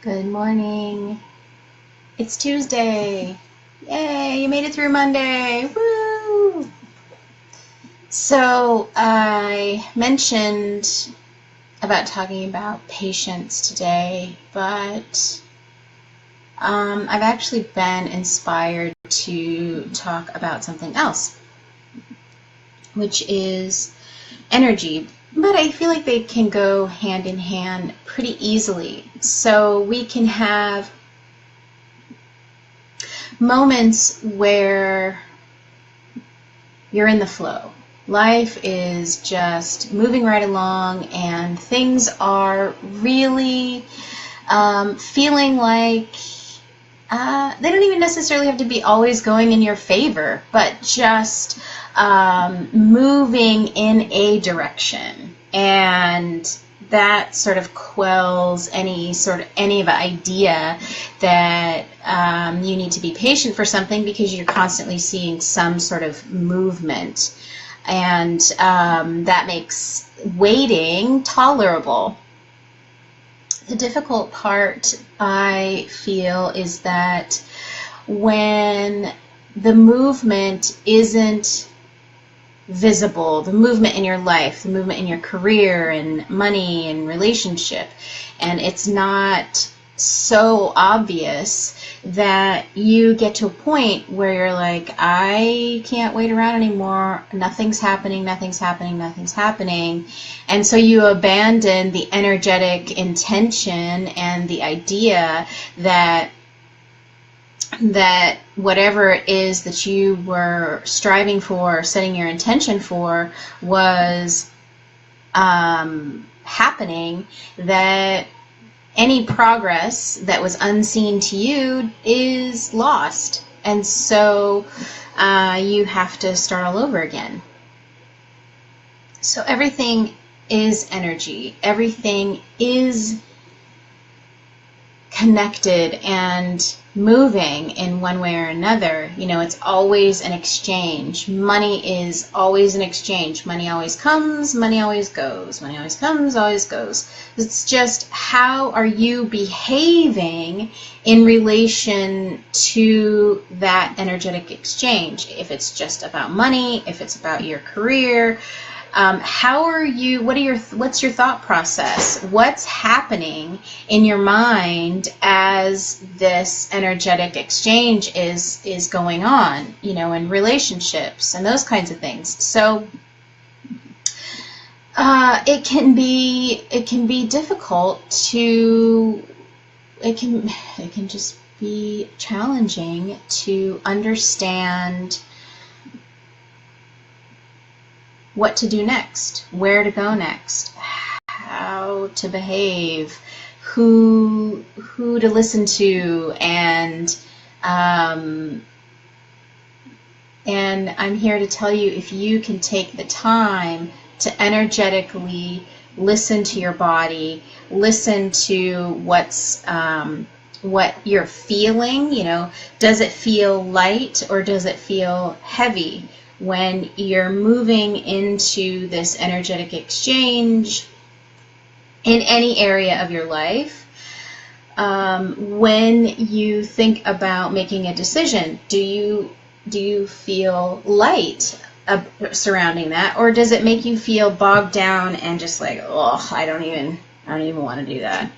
Good morning. It's Tuesday. Yay, you made it through Monday. Woo! So I mentioned about talking about patience today, but I've actually been inspired to talk about something else, which is energy. But I feel like they can go hand in hand pretty easily. So we can have moments where you're in the flow. Life is just moving right along and things are really feeling like they don't even necessarily have to be always going in your favor, but just moving in a direction. And that sort of quells any of idea that you need to be patient for something, because you're constantly seeing some sort of movement, and that makes waiting tolerable. The difficult part, I feel, is that when the movement isn't visible, the movement in your life, the movement in your career and money and relationship, and it's not so obvious that you get to a point where you're like, I can't wait around anymore, nothing's happening. And so you abandon the energetic intention and the idea that whatever it is that you were striving for, setting your intention for, was happening, that any progress that was unseen to you is lost. And so you have to start all over again. So everything is energy. Everything is connected and moving in one way or another. You know, it's always an exchange. Money is always an exchange. Money always comes, money always goes. Money always comes, always goes. It's just, how are you behaving in relation to that energetic exchange? If it's just about money, if it's about your career, how are you, what's your thought process? What's happening in your mind as this energetic exchange is going on, you know, in relationships and those kinds of things. So it can be difficult to, it can just be challenging to understand what to do next, where to go next, how to behave, who to listen to, and I'm here to tell you, if you can take the time to energetically listen to your body, listen to what you're feeling, you know, does it feel light or does it feel heavy? When you're moving into this energetic exchange in any area of your life, when you think about making a decision, do you feel light surrounding that, or does it make you feel bogged down and just like, oh, I don't even want to do that?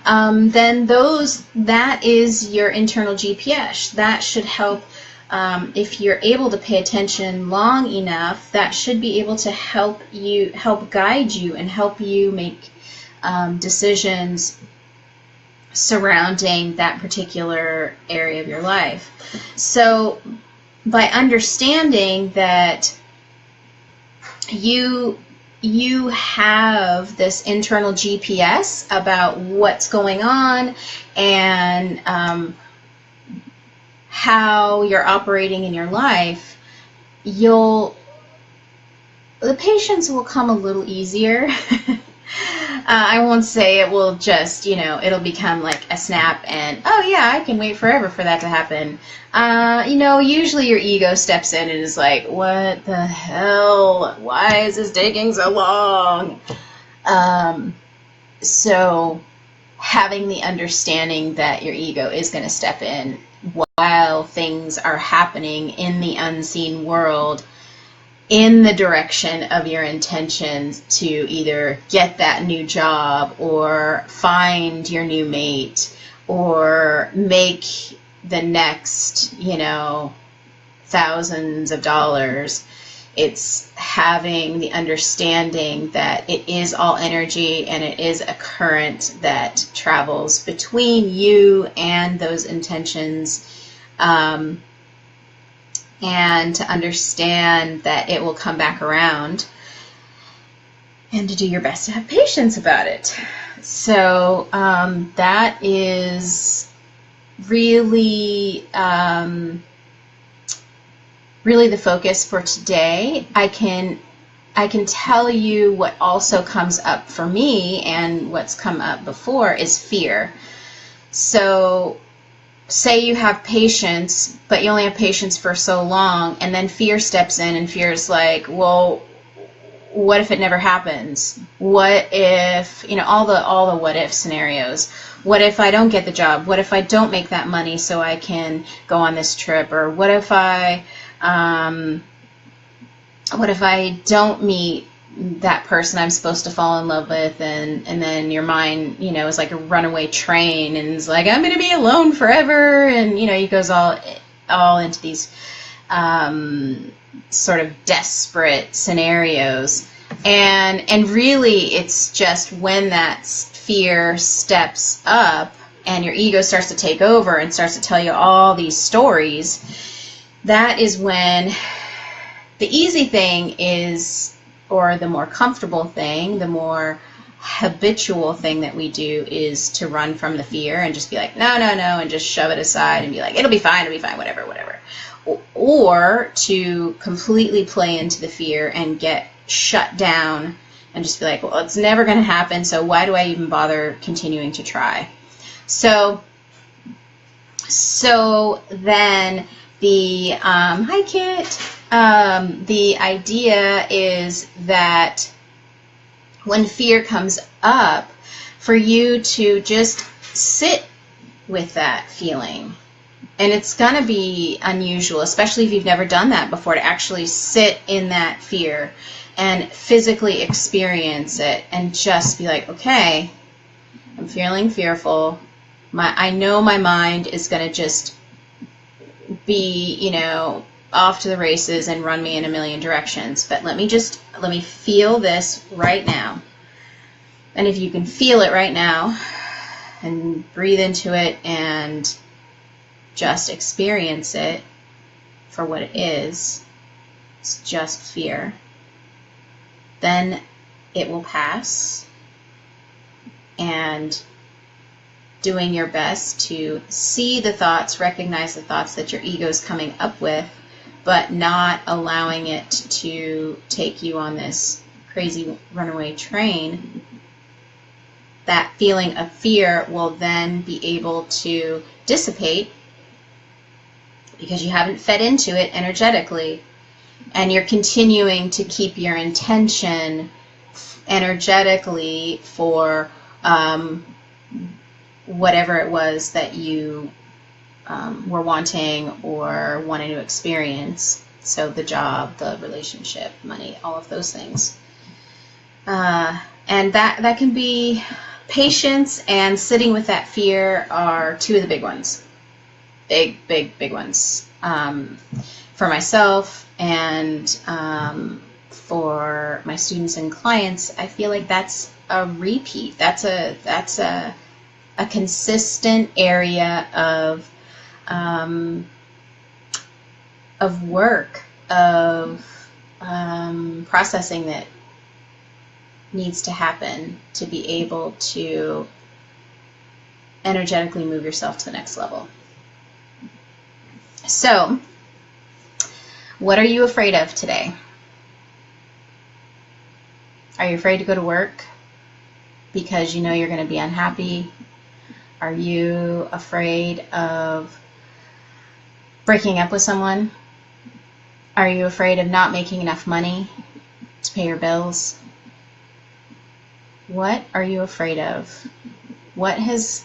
Then that is your internal GPS. That should help. If you're able to pay attention long enough, that should be able to help guide you and help you make decisions surrounding that particular area of your life. So by understanding that you have this internal GPS about what's going on and how you're operating in your life, the patience will come a little easier. I won't say it will just, it'll become like a snap and, oh yeah, I can wait forever for that to happen. Usually your ego steps in and is like, what the hell? Why is this taking so long? So having the understanding that your ego is going to step in while things are happening in the unseen world in the direction of your intentions to either get that new job or find your new mate or make the next, thousands of dollars. It's having the understanding that it is all energy and it is a current that travels between you and those intentions, and to understand that it will come back around, and to do your best to have patience about it. So that is really really the focus for today. I can tell you what also comes up for me, and what's come up before is fear. So say you have patience, but you only have patience for so long, and then fear steps in, and fear is like, well, what if it never happens? What if, all the what if scenarios. What if I don't get the job? What if I don't make that money so I can go on this trip? Or what if I don't meet that person I'm supposed to fall in love with, and then your mind, is like a runaway train, and it's like, I'm going to be alone forever, and, it goes all into these sort of desperate scenarios. And really, it's just when that fear steps up and your ego starts to take over and starts to tell you all these stories, that is when the easy thing is, or the more comfortable thing, the more habitual thing that we do is to run from the fear and just be like, no, and just shove it aside and be like, it'll be fine, whatever. Or to completely play into the fear and get shut down and just be like, well, it's never going to happen, so why do I even bother continuing to try? So then the, hi Kit, the idea is that when fear comes up, for you to just sit with that feeling. And it's going to be unusual, especially if you've never done that before, to actually sit in that fear and physically experience it and just be like, okay, I'm feeling fearful. I know my mind is going to just be, off to the races and run me in a million directions. But let me feel this right now. And if you can feel it right now and breathe into it and just experience it for what it is, it's just fear, then it will pass. And doing your best to see the thoughts, recognize the thoughts that your ego is coming up with, but not allowing it to take you on this crazy runaway train, that feeling of fear will then be able to dissipate because you haven't fed into it energetically, and you're continuing to keep your intention energetically for whatever it was that you were wanting or wanting to experience. So the job, the relationship, money, all of those things. And that can be patience, and sitting with that fear are two of the big ones. Big ones. For myself and for my students and clients, I feel like that's a repeat. That's a consistent area of work, of processing that needs to happen to be able to energetically move yourself to the next level. So, what are you afraid of today? Are you afraid to go to work because you know you're going to be unhappy? Are you afraid of breaking up with someone? Are you afraid of not making enough money to pay your bills? What are you afraid of? What has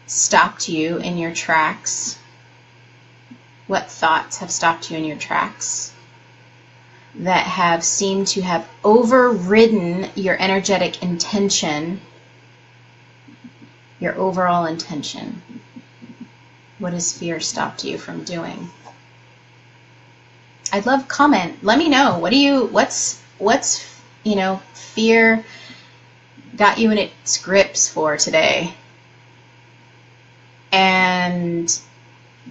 stopped you in your tracks? What thoughts have stopped you in your tracks that have seemed to have overridden your energetic intention, your overall intention? What has fear stopped you from doing? I'd love comment. Let me know. What's fear got you in its grips for today? And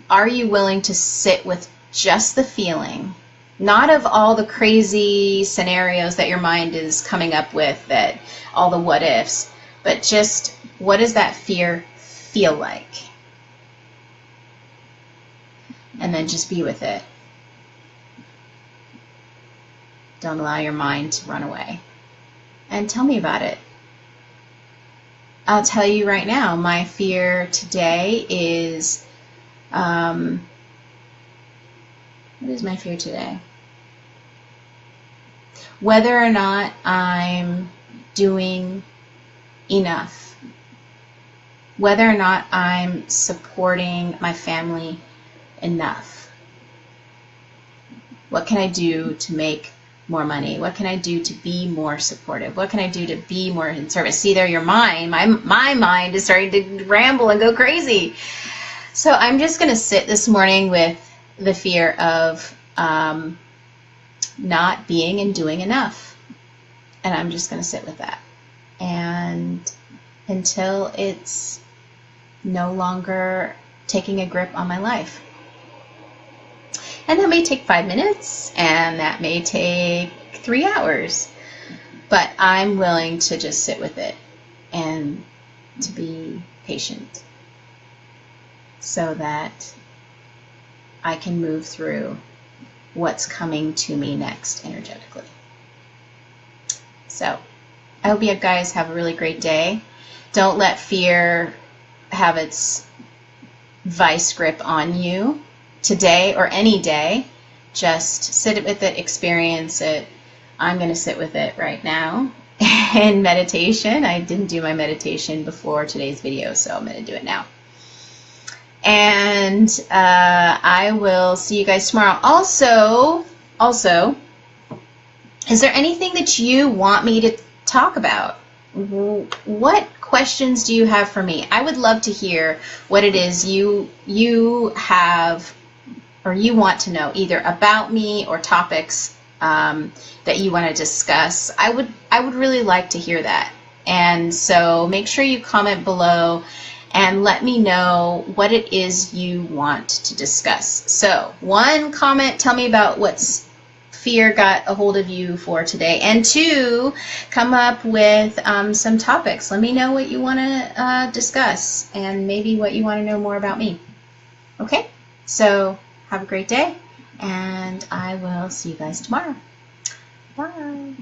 are you willing to sit with just the feeling, not of all the crazy scenarios that your mind is coming up with, that all the what ifs, but just what does that fear feel like? And then just be with it. Don't allow your mind to run away. And tell me about it. I'll tell you right now, my fear today is, what is my fear today? Whether or not I'm doing enough. Whether or not I'm supporting my family enough. What can I do to make more money? What can I do to be more supportive? What can I do to be more in service? See, there, your mind, my mind is starting to ramble and go crazy. So I'm just going to sit this morning with the fear of not being and doing enough. And I'm just going to sit with that. And until it's no longer taking a grip on my life. And that may take 5 minutes, and that may take 3 hours. But I'm willing to just sit with it and to be patient so that I can move through what's coming to me next energetically. So I hope you guys have a really great day. Don't let fear have its vice grip on you today or any day. Just sit with it, experience it. I'm going to sit with it right now in meditation. I didn't do my meditation before today's video, so I'm going to do it now. And I will see you guys tomorrow. Also, is there anything that you want me to talk about? What questions do you have for me? I would love to hear what it is you have or you want to know, either about me or topics that you want to discuss. I would really like to hear that. And so make sure you comment below and let me know what it is you want to discuss. So 1, comment, tell me about what's fear got a hold of you for today. And 2, come up with some topics. Let me know what you want to discuss and maybe what you want to know more about me. Okay? So have a great day, and I will see you guys tomorrow. Bye.